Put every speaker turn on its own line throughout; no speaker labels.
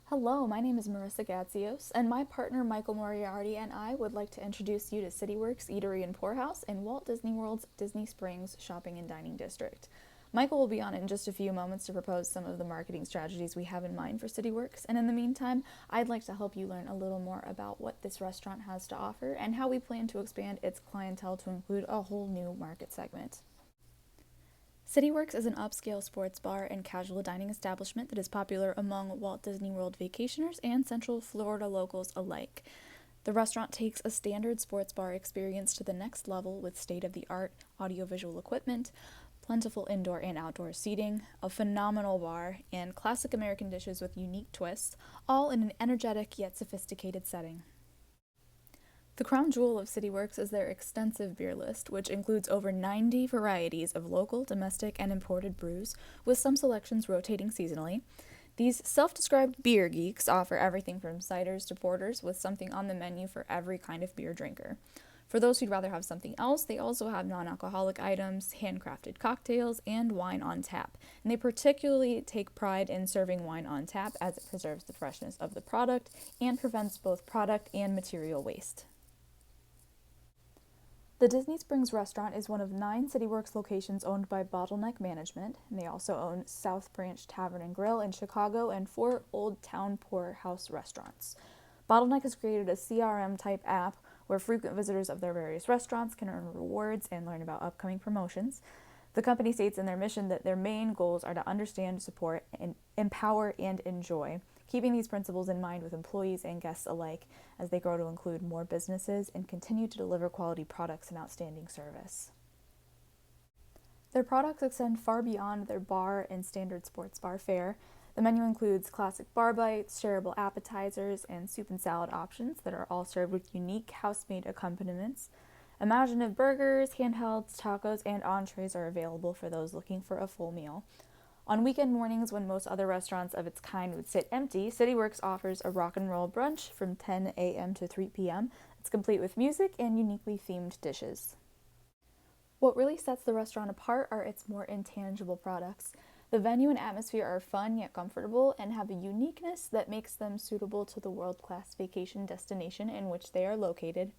Hello, my name is Marissa Gatsios, and my partner Michael Moriarty and I would like to introduce you to CityWorks Eatery and Poorhouse in Walt Disney World's Disney Springs Shopping and Dining District. Michael will be on in just a few moments to propose some of the marketing strategies we have in mind for CityWorks, and in the meantime, I'd like to help you learn a little more about what this restaurant has to offer and how we plan to expand its clientele to include a whole new market segment. CityWorks is an upscale sports bar and casual dining establishment that is popular among Walt Disney World vacationers and Central Florida locals alike. The restaurant takes a standard sports bar experience to the next level with state-of-the-art audiovisual equipment, plentiful indoor and outdoor seating, a phenomenal bar, and classic American dishes with unique twists, all in an energetic yet sophisticated setting. The crown jewel of CityWorks is their extensive beer list, which includes over 90 varieties of local, domestic, and imported brews, with some selections rotating seasonally. These self-described beer geeks offer everything from ciders to porters, with something on the menu for every kind of beer drinker. For those who'd rather have something else, they also have non-alcoholic items, handcrafted cocktails, and wine on tap. And they particularly take pride in serving wine on tap as it preserves the freshness of the product and prevents both product and material waste. The Disney Springs restaurant is one of 9 CityWorks locations owned by Bottleneck Management, and they also own South Branch Tavern and Grill in Chicago and 4 Old Town Poorhouse restaurants. Bottleneck has created a CRM-type app where frequent visitors of their various restaurants can earn rewards and learn about upcoming promotions. The company states in their mission that their main goals are to understand, support, and empower, and enjoy, keeping these principles in mind with employees and guests alike as they grow to include more businesses and continue to deliver quality products and outstanding service. Their products extend far beyond their bar and standard sports bar fare. The menu includes classic bar bites, shareable appetizers, and soup and salad options that are all served with unique house-made accompaniments. Imaginative burgers, handhelds, tacos, and entrees are available for those looking for a full meal. On weekend mornings, when most other restaurants of its kind would sit empty, CityWorks offers a rock and roll brunch from 10 a.m. to 3 p.m. It's complete with music and uniquely themed dishes. What really sets the restaurant apart are its more intangible products. The venue and atmosphere are fun yet comfortable and have a uniqueness that makes them suitable to the world-class vacation destination in which they are located.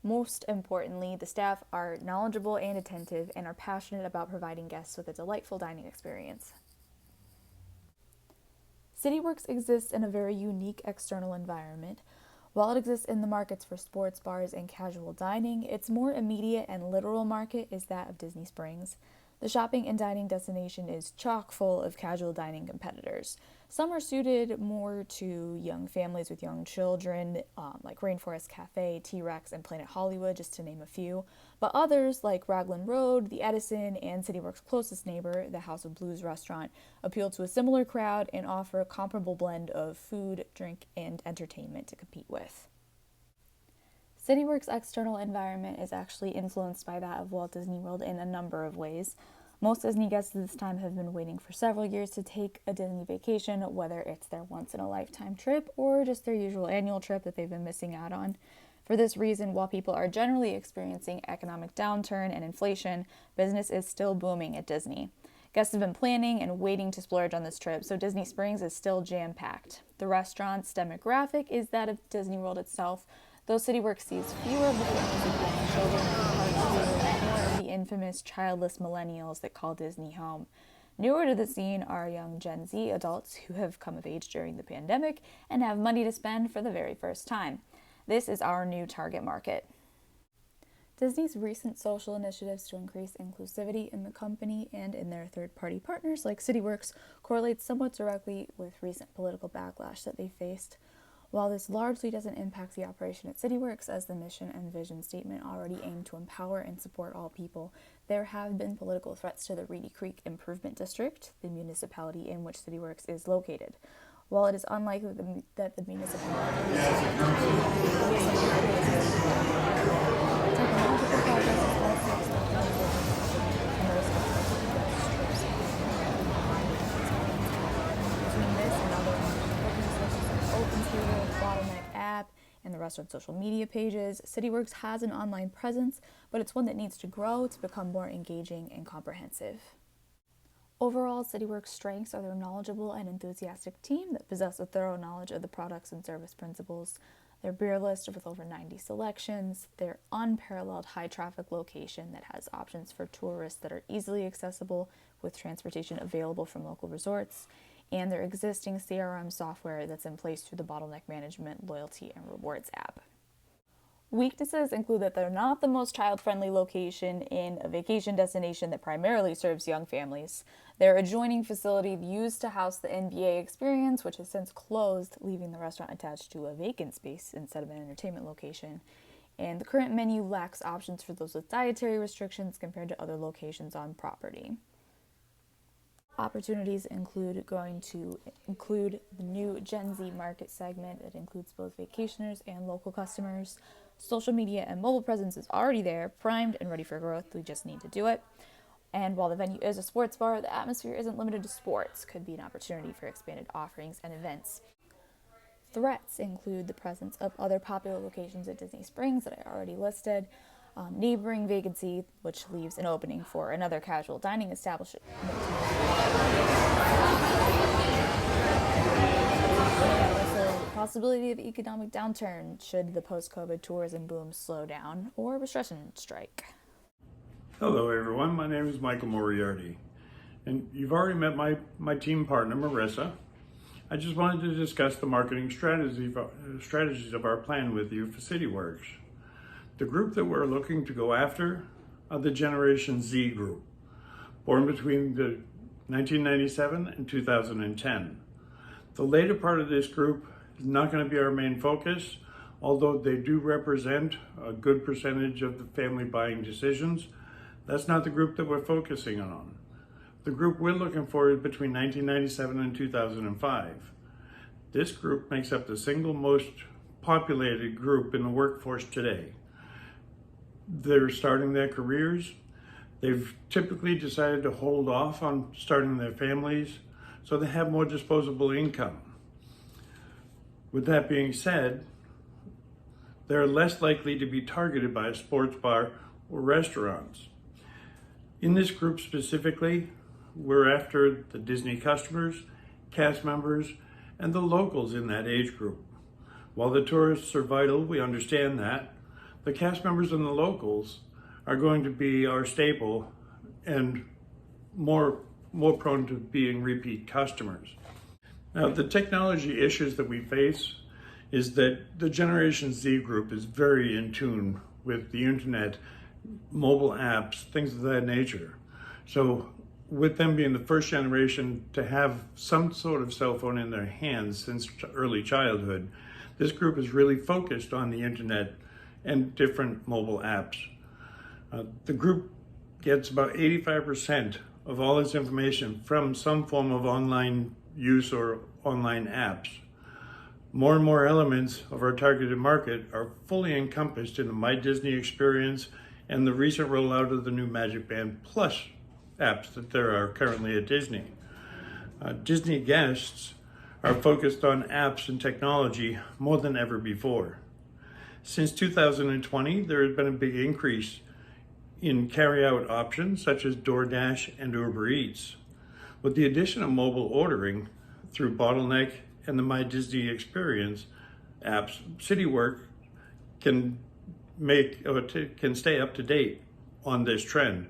Most importantly, the staff are knowledgeable and attentive and are passionate about providing guests with a delightful dining experience. CityWorks exists in a very unique external environment. While it exists in the markets for sports bars and casual dining, its more immediate and literal market is that of Disney Springs. The shopping and dining destination is chock full of casual dining competitors. Some are suited more to young families with young children, like Rainforest Cafe, T-Rex, and Planet Hollywood, just to name a few. But others, like Raglan Road, the Edison, and CityWorks' closest neighbor, the House of Blues restaurant, appeal to a similar crowd and offer a comparable blend of food, drink, and entertainment to compete with. CityWorks' external environment is actually influenced by that of Walt Disney World in a number of ways. Most Disney guests at this time have been waiting for several years to take a Disney vacation, whether it's their once-in-a-lifetime trip or just their usual annual trip that they've been missing out on. For this reason, while people are generally experiencing economic downturn and inflation, business is still booming at Disney. Guests have been planning and waiting to splurge on this trip, so Disney Springs is still jam-packed. The restaurant's demographic is that of Disney World itself, though CityWorks sees fewer of the families with young children and more of the infamous childless millennials that call Disney home. Newer to the scene are young Gen Z adults who have come of age during the pandemic and have money to spend for the very first time. This is our new target market. Disney's recent social initiatives to increase inclusivity in the company and in their third-party partners like CityWorks correlates somewhat directly with recent political backlash that they faced. While this largely doesn't impact the operation at CityWorks, as the mission and vision statement already aim to empower and support all people, there have been political threats to the Reedy Creek Improvement District, the municipality in which CityWorks is located. While it is unlikely that the municipality technological progress is also expected in most between this and other such as OpenTable, Bottleneck app, and the restaurant's social media pages, CityWorks has an online presence, but it's one that needs to grow to become more engaging and comprehensive. Overall, CityWorks' strengths are their knowledgeable and enthusiastic team that possess a thorough knowledge of the products and service principles, their beer list with over 90 selections, their unparalleled high traffic location that has options for tourists that are easily accessible with transportation available from local resorts, and their existing CRM software that's in place through the Bottleneck Management, Loyalty, and Rewards app. Weaknesses include that they're not the most child-friendly location in a vacation destination that primarily serves young families. Their adjoining facility used to house the NBA Experience, which has since closed, leaving the restaurant attached to a vacant space instead of an entertainment location. And the current menu lacks options for those with dietary restrictions compared to other locations on property. Opportunities include going to include the new Gen Z market segment that includes both vacationers and local customers. Social media and mobile presence is already there, primed and ready for growth. We just need to do it. And while the venue is a sports bar, the atmosphere isn't limited to sports. Could be an opportunity for expanded offerings and events. Threats include the presence of other popular locations at Disney Springs that I already listed, neighboring vacancy, which leaves an opening for another casual dining establishment. Also, the possibility of economic downturn should the post-COVID tourism boom slow down or recession strike.
Hello everyone, my name is Michael Moriarty, and you've already met my team partner Marissa. I just wanted to discuss the marketing strategies of our plan with you for CityWorks. The group that we're looking to go after are the Generation Z group, born between the 1997 and 2010. The later part of this group is not going to be our main focus, although they do represent a good percentage of the family buying decisions. That's not the group that we're focusing on. The group we're looking for is between 1997 and 2005. This group makes up the single most populated group in the workforce today. They're starting their careers. They've typically decided to hold off on starting their families, so they have more disposable income. With that being said, they're less likely to be targeted by a sports bar or restaurants. In this group specifically, we're after the Disney customers, cast members, and the locals in that age group. While the tourists are vital, we understand that, the cast members and the locals are going to be our staple and more prone to being repeat customers. Now, the technology issues that we face is that the Generation Z group is very in tune with the internet, mobile apps, things of that nature. So with them being the first generation to have some sort of cell phone in their hands since early childhood, this group is really focused on the internet and different mobile apps. The group gets about 85% of all its information from some form of online use or online apps. More and more elements of our targeted market are fully encompassed in the My Disney experience and the recent rollout of the new Magic Band Plus apps that there are currently at Disney. Disney guests are focused on apps and technology more than ever before. Since 2020, there has been a big increase in carry-out options such as DoorDash and Uber Eats. With the addition of mobile ordering through Bottleneck and the My Disney Experience apps, CityWorks can stay up to date on this trend.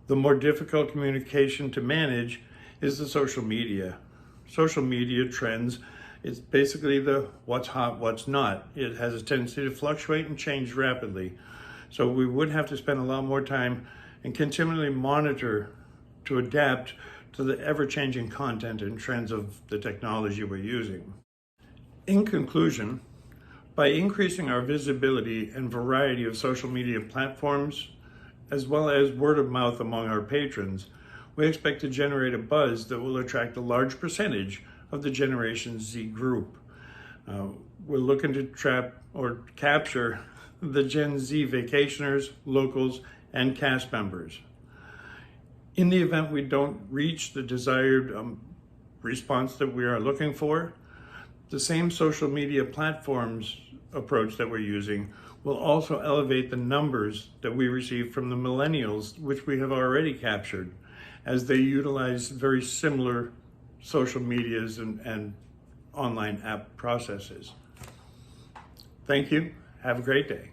The more difficult communication to manage is the social media. Social media trends, it's basically the what's hot, what's not. It has a tendency to fluctuate and change rapidly. So we would have to spend a lot more time and continually monitor to adapt to the ever-changing content and trends of the technology we're using. In conclusion, by increasing our visibility and variety of social media platforms, as well as word of mouth among our patrons, we expect to generate a buzz that will attract a large percentage of the Generation Z group. We're looking to capture the Gen Z vacationers, locals, and cast members. In the event we don't reach the desired response that we are looking for, the same social media platforms approach that we're using will also elevate the numbers that we receive from the millennials, which we have already captured. as they utilize very similar social medias and online app processes. Thank you. Have a great day.